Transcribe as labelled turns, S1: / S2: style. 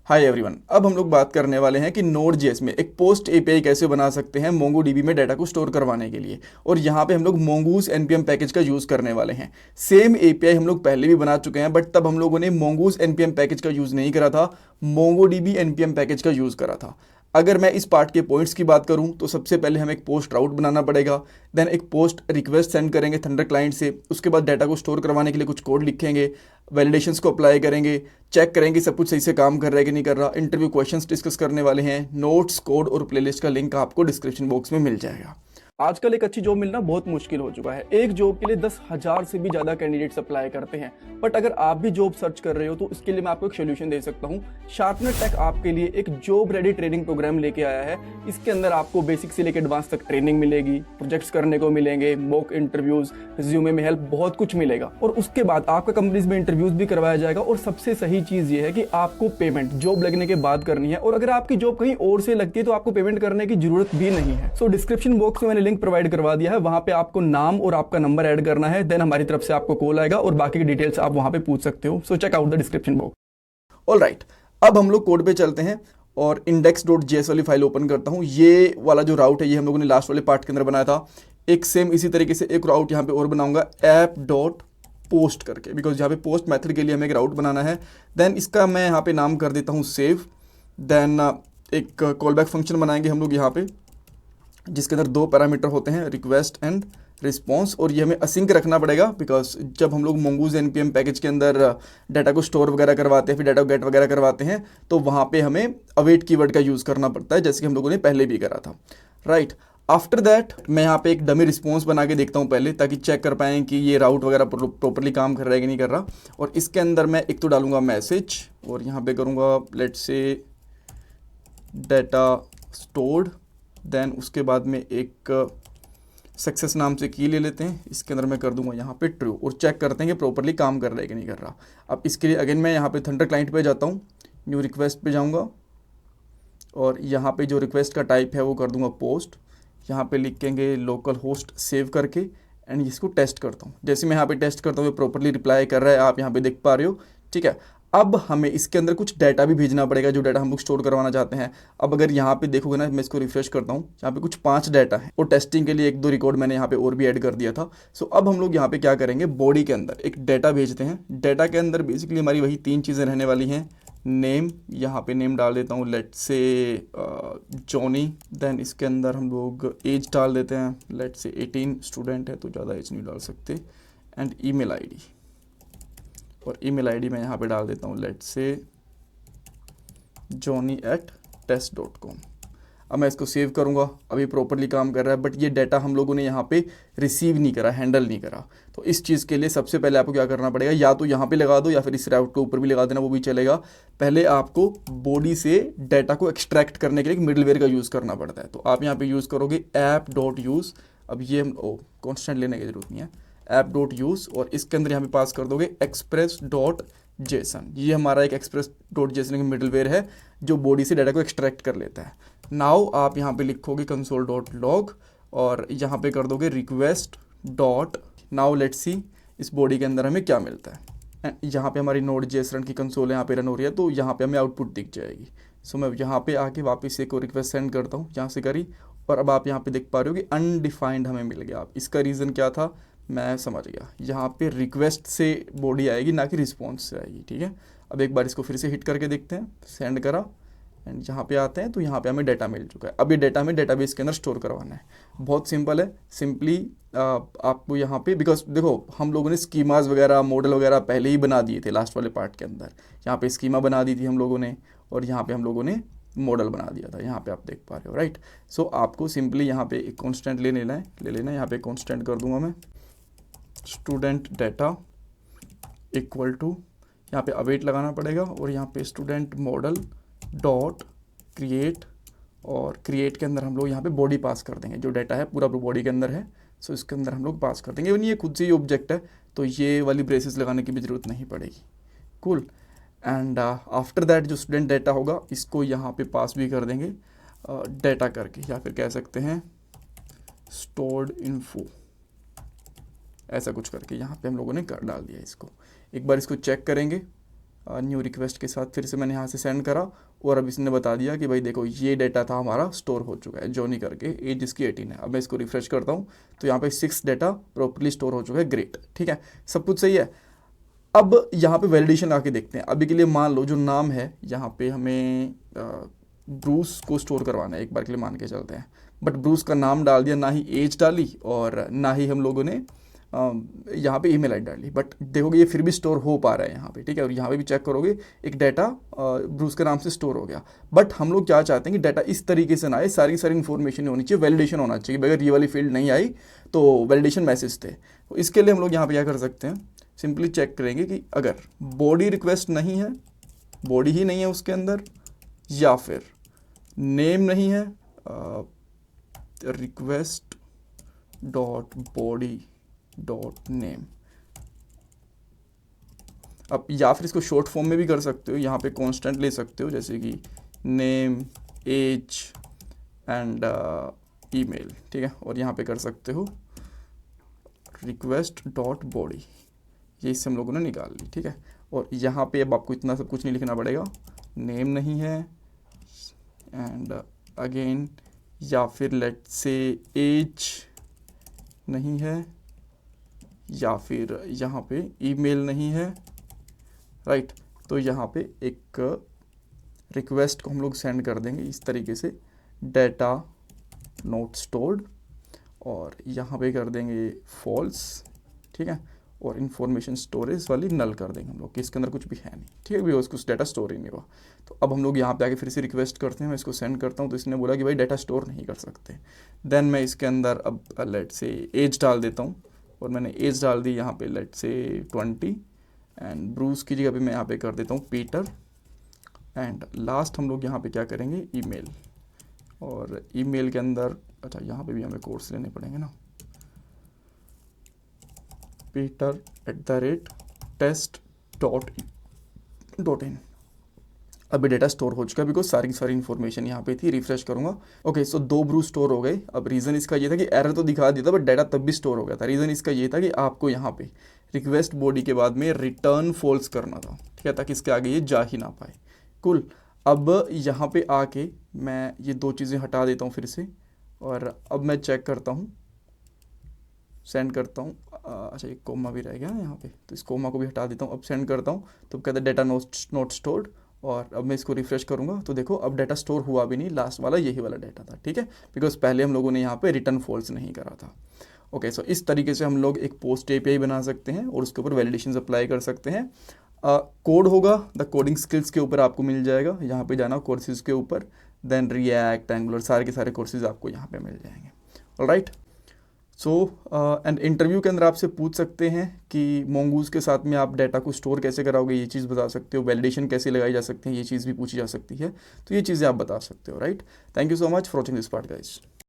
S1: Hi everyone, अब हम लोग बात करने वाले हैं कि Node.js में एक पोस्ट एपीआई कैसे बना सकते हैं MongoDB में डाटा को स्टोर करवाने के लिए। और यहाँ पे हम लोग Mongoose npm पैकेज का यूज़ करने वाले हैं। सेम एपीआई हम लोग पहले भी बना चुके हैं, बट तब हम लोगों ने Mongoose npm पैकेज का यूज़ नहीं करा था, MongoDB npm पैकेज का यूज़ करा था। अगर मैं इस पार्ट के पॉइंट्स की बात करूं तो सबसे पहले हमें एक पोस्ट राउट बनाना पड़ेगा, देन एक पोस्ट रिक्वेस्ट सेंड करेंगे थंडर क्लाइंट से, उसके बाद डाटा को स्टोर करवाने के लिए कुछ कोड लिखेंगे, वैलिडेशंस को अप्लाई करेंगे, चेक करेंगे सब कुछ सही से काम कर रहा है कि नहीं कर रहा, इंटरव्यू क्वेश्चंस डिस्कस करने वाले हैं। नोट्स, कोड और प्लेलिस्ट का लिंक आपको डिस्क्रिप्शन बॉक्स में मिल जाएगा। आजकल एक अच्छी जॉब मिलना बहुत मुश्किल हो चुका है। एक जॉब के लिए 10,000 से भी ज्यादा कैंडिडेट्स अप्लाई करते हैं। बट अगर आप भी जॉब सर्च कर रहे हो तो इसके लिए मैं आपको एक सोल्यूशन दे सकता हूँ। शार्पनर टेक आपके लिए एक जॉब रेडी ट्रेनिंग प्रोग्राम लेके आया है। इसके अंदर आपको बेसिक से लेकर एडवांस तक ट्रेनिंग मिलेगी, प्रोजेक्ट्स करने को मिलेंगे, मॉक इंटरव्यूज, रिज्यूमे में हेल्प, बहुत कुछ मिलेगा। और उसके बाद आपका कंपनीज में इंटरव्यूज भी करवाया जाएगा। और सबसे सही चीज ये है कि आपको पेमेंट जॉब लगने के बाद करनी है। और अगर आपकी जॉब कहीं और से लगती है तो आपको पेमेंट करने की जरूरत भी नहीं है। सो डिस्क्रिप्शन बॉक्स में मैंने लिंक प्रोवाइड करवा दिया है, वहां पे आपको नाम और आपका नंबर ऐड करना है, देन हमारी तरफ से आपको कॉल आएगा और बाकी की डिटेल्स आप वहां पे पूछ सकते हो। So check out the description box. Alright, अब हम लोग कोड पे चलते हैं और index.js वाली फाइल ओपन करता हूँ। ये वाला जो राउट है ये हम लोगों ने लास्ट वाले पार्ट के अंदर बनाया था। एक सेम इसी तरीके से एक राउट यहाँ पे और बनाऊंगा app.post करके, बिकॉज यहाँ पे पोस्ट मेथड के लिए हमें एक राउट बनाना है। देन इसका मैं यहाँ पे नाम कर देता हूँ सेव। देन एक कॉल बैक फंक्शन बनाएंगे हम लोग यहाँ पे, जिसके अंदर दो पैरामीटर होते हैं, रिक्वेस्ट एंड रिस्पॉन्स। और ये हमें असिंक रखना पड़ेगा, बिकॉज जब हम लोग Mongoose npm पैकेज के अंदर डाटा को स्टोर वगैरह करवाते हैं, फिर डाटा को गेट वगैरह करवाते हैं, तो वहाँ पे हमें अवेट कीवर्ड का यूज़ करना पड़ता है, जैसे कि हम लोगों ने पहले भी करा था। राइट, आफ्टर दैट मैं यहाँ पे एक डमी रिस्पॉन्स बना के देखता हूँ पहले, ताकि चेक कर पाएँ कि ये राउट वगैरह प्रॉपरली काम कर रहा है कि नहीं कर रहा। और इसके अंदर मैं एक तो डालूंगा मैसेज, और यहाँ पे करूँगा let's say data stored. Then उसके बाद में एक सक्सेस नाम से की ले लेते हैं, इसके अंदर मैं कर दूंगा यहाँ पे ट्रू, और चेक करते हैं कि प्रॉपरली काम कर रहा है कि नहीं कर रहा। अब इसके लिए अगेन मैं यहाँ पे थंडर क्लाइंट पे जाता हूँ, न्यू रिक्वेस्ट पे जाऊँगा, और यहाँ पे जो रिक्वेस्ट का टाइप है वो कर दूंगा पोस्ट। यहाँ पे लिखेंगे लोकल होस्ट सेव करके, एंड इसको टेस्ट करता हूँ। जैसे मैं यहाँ पे टेस्ट करता हूँ ये प्रॉपरली रिप्लाई कर रहा है, आप यहाँ पे देख पा रहे हो। ठीक है, अब हमें इसके अंदर कुछ डाटा भी भेजना पड़ेगा, जो डाटा हम लोग स्टोर करवाना चाहते हैं। अब अगर यहाँ पे देखोगे ना, मैं इसको रिफ्रेश करता हूँ, यहाँ पे कुछ 5 डाटा है, और टेस्टिंग के लिए 1-2 रिकॉर्ड मैंने यहाँ पे और भी ऐड कर दिया था। सो अब हम लोग यहाँ पे क्या करेंगे, बॉडी के अंदर एक डाटा भेजते हैं। डाटा के अंदर बेसिकली हमारी वही 3 चीज़ें रहने वाली हैं। नेम, यहाँ पे नेम डाल देता हूँ लेट्स से जॉनी। देन इसके अंदर हम लोग एज डाल देते हैं, लेट्स से 18, स्टूडेंट है तो ज़्यादा एज नहीं डाल सकते। एंड ईमेल आईडी, और ईमेल आईडी मैं यहाँ पे डाल देता हूँ लेट्स से johnny@test.com। अब मैं इसको सेव करूँगा, अभी प्रॉपरली काम कर रहा है, बट ये डाटा हम लोगों ने यहाँ पे रिसीव नहीं करा, हैंडल नहीं करा। तो इस चीज़ के लिए सबसे पहले आपको क्या करना पड़ेगा, या तो यहाँ पे लगा दो या फिर इस राउट के ऊपर भी लगा देना, वो भी चलेगा। पहले आपको बॉडी से डाटा को एक्सट्रैक्ट करने के लिए एक मिडलवेयर का यूज़ करना पड़ता है। तो आप यहाँ पे यूज़ करोगे app.use। अब ये कॉन्स्टेंट लेने की जरूरत नहीं है, app.use, और इसके अंदर यहाँ पे पास कर दोगे express.json। ये हमारा एक express.json का मिडलवेयर है जो बॉडी से डाटा को एक्सट्रैक्ट कर लेता है। नाउ आप यहाँ पे लिखोगे console.log, और यहाँ पे कर दोगे request dot. Now let's see इस बॉडी के अंदर हमें क्या मिलता है। एंड यहाँ पे हमारी Node.js रन की कंसोल यहाँ पे रन हो रही है, तो यहाँ पे हमें आउटपुट दिख जाएगी। सो मैं यहाँ पे आके वापस एक और रिक्वेस्ट सेंड करता हूँ, यहाँ से करी, और अब आप यहाँ पे देख पा रहे हो कि अनडिफाइंड हमें मिल गया। आप इसका रीज़न क्या था मैं समझ गया, यहाँ पे रिक्वेस्ट से बॉडी आएगी, ना कि रिस्पॉन्स से आएगी। ठीक है, अब एक बार इसको फिर से हिट करके देखते हैं, सेंड करा, एंड यहाँ पे आते हैं तो यहाँ पे हमें डाटा मिल चुका है। अब ये डाटा हमें डेटाबेस के अंदर स्टोर करवाना है। बहुत सिंपल है, सिंपली आपको यहाँ पे, बिकॉज देखो हम लोगों ने स्कीमाज वगैरह, मॉडल वगैरह पहले ही बना दिए थे लास्ट वाले पार्ट के अंदर। यहाँ पे स्कीमा बना दी थी हम लोगों ने, और यहाँ पे हम लोगों ने मॉडल बना दिया था, यहाँ पे आप देख पा रहे हो। राइट, सो आपको सिंपली यहाँ पे एक कॉन्स्टेंट ले लेना है, यहाँ पे कॉन्स्टेंट कर दूंगा मैं स्टूडेंट डाटा इक्वल टू, यहाँ पे अवेट लगाना पड़ेगा, और यहाँ पे स्टूडेंट मॉडल डॉट क्रिएट, और क्रिएट के अंदर हम लोग यहाँ पे बॉडी पास कर देंगे, जो डाटा है पूरा बॉडी के अंदर है। सो इसके अंदर हम लोग पास कर देंगे। इवन ये खुद से ही ऑब्जेक्ट है, तो ये वाली ब्रेसेस लगाने की भी ज़रूरत नहीं पड़ेगी। कूल। एंड आफ्टर दैट जो स्टूडेंट डाटा होगा इसको यहाँ पे पास भी कर देंगे डाटा करके, या फिर कह सकते हैं स्टोर्ड इन्फो, ऐसा कुछ करके यहाँ पे हम लोगों ने कर डाल दिया इसको। एक बार इसको चेक करेंगे, न्यू रिक्वेस्ट के साथ फिर से मैंने यहाँ से सेंड करा और अब इसने बता दिया कि भाई देखो ये डाटा था हमारा स्टोर हो चुका है जॉनी करके, एज इसकी 18 है। अब मैं इसको रिफ्रेश करता हूँ तो यहाँ पे 6 डाटा प्रॉपर्ली स्टोर हो चुका है। ग्रेट, ठीक है, सब कुछ सही है। अब यहाँ पे वैलिडेशन आके देखते हैं। अभी के लिए मान लो जो नाम है यहाँ पे हमें ब्रूस को स्टोर करवाना है, एक बार के लिए मान के चलते हैं। बट ब्रूस का नाम डाल दिया, ना ही एज डाली और ना ही हम लोगों ने यहाँ पे ईमेल आईडी डाली। बट देखोगे ये फिर भी स्टोर हो पा रहा है यहाँ पे, ठीक है। और यहाँ पे भी चेक करोगे एक डाटा ब्रूस के नाम से स्टोर हो गया। बट हम लोग क्या चाहते हैं कि डाटा इस तरीके से ना आए, सारी सारी इन्फॉर्मेशन होनी चाहिए, वैलिडेशन होना चाहिए। अगर ये वाली फील्ड नहीं आई तो वैलिडेशन मैसेज थे। तो इसके लिए हम लोग यहाँ पे क्या कर सकते हैं, सिंपली चेक करेंगे कि अगर बॉडी रिक्वेस्ट नहीं है, बॉडी ही नहीं है उसके अंदर, या फिर नेम नहीं है, request dot body dot name. अब या फिर इसको शॉर्ट फॉर्म में भी कर सकते हो, यहाँ पे कांस्टेंट ले सकते हो जैसे कि नेम, एज एंड ईमेल, ठीक है। और यहाँ पे कर सकते हो रिक्वेस्ट डॉट बॉडी, ये इससे हम लोगों ने निकाल ली, ठीक है। और यहाँ पे अब आपको इतना सब कुछ नहीं लिखना पड़ेगा, नेम नहीं है एंड अगेन, या फिर लेट्स से एज नहीं है, या फिर यहाँ पे ईमेल नहीं है, राइट। तो यहाँ पे एक रिक्वेस्ट को हम लोग सेंड कर देंगे इस तरीके से, डाटा नॉट स्टोर्ड, और यहाँ पे कर देंगे फॉल्स, ठीक है। और इन्फॉर्मेशन स्टोरेज वाली नल कर देंगे हम लोग कि इसके अंदर कुछ भी है नहीं, ठीक है, बिकॉज कुछ डाटा स्टोर ही नहीं हुआ। तो अब हम लोग यहाँ पे आके फिर से रिक्वेस्ट करते हैं, मैं इसको सेंड करता हूँ तो इसने बोला कि भाई डाटा स्टोर नहीं कर सकते। देन मैं इसके अंदर अब लेट से एज डाल देता हूँ, और मैंने एज डाल दी यहाँ पे लेट से 20, एंड ब्रूस की जगह पे मैं यहाँ पे कर देता हूँ पीटर, एंड लास्ट हम लोग यहाँ पे क्या करेंगे, ईमेल। और ईमेल के अंदर अच्छा यहाँ पे भी हमें कोर्स लेने पड़ेंगे ना, peter@test.in। अभी डेटा स्टोर हो चुका है बिकॉज सारी सारी इन्फॉर्मेशन यहाँ पे थी। रिफ्रेश करूंगा, ओके सो 2 ब्रू स्टोर हो गए। अब रीज़न इसका ये था कि एरर तो दिखा दिया था बट डाटा तब भी स्टोर हो गया था। रीज़न इसका ये था कि आपको यहाँ पे रिक्वेस्ट बॉडी के बाद में रिटर्न फॉल्स करना था, ठीक है, ताकि इसके आगे ये जा ही ना पाए। कुल, अब यहाँ पे आके मैं ये 2 चीज़ें हटा देता हूँ फिर से, और अब मैं चेक करता हूँ, सेंड करता हूँ। अच्छा एक कोमा भी रह गया ना यहाँ पे, तो इस कोमा को भी हटा देता हूँ। अब सेंड करता हूँ तो कहता है डाटा नॉट स्टोर्ड, और अब मैं इसको रिफ्रेश करूँगा तो देखो अब डाटा स्टोर हुआ भी नहीं, लास्ट वाला यही वाला डाटा था, ठीक है, बिकॉज पहले हम लोगों ने यहाँ पे रिटर्न फॉल्स नहीं करा था। ओके, सो इस तरीके से हम लोग एक पोस्ट एपीआई बना सकते हैं और उसके ऊपर वैलिडेशन अप्लाई कर सकते हैं। कोड होगा द कोडिंग स्किल्स के ऊपर आपको मिल जाएगा, यहाँ पे जाना कोर्सेज के ऊपर, देन रिएक्ट, एंगुलर, सारे के सारे कोर्सेज आपको यहाँ पे मिल जाएंगे। ऑलराइट, सो एंड इंटरव्यू के अंदर आपसे पूछ सकते हैं कि मोंगूज के साथ में आप डाटा को स्टोर कैसे कराओगे, ये चीज़ बता सकते हो, वैलिडेशन कैसे लगाई जा सकती है, ये चीज़ भी पूछी जा सकती है, तो ये चीज़ें आप बता सकते हो, right. Thank you so much for watching this part guys.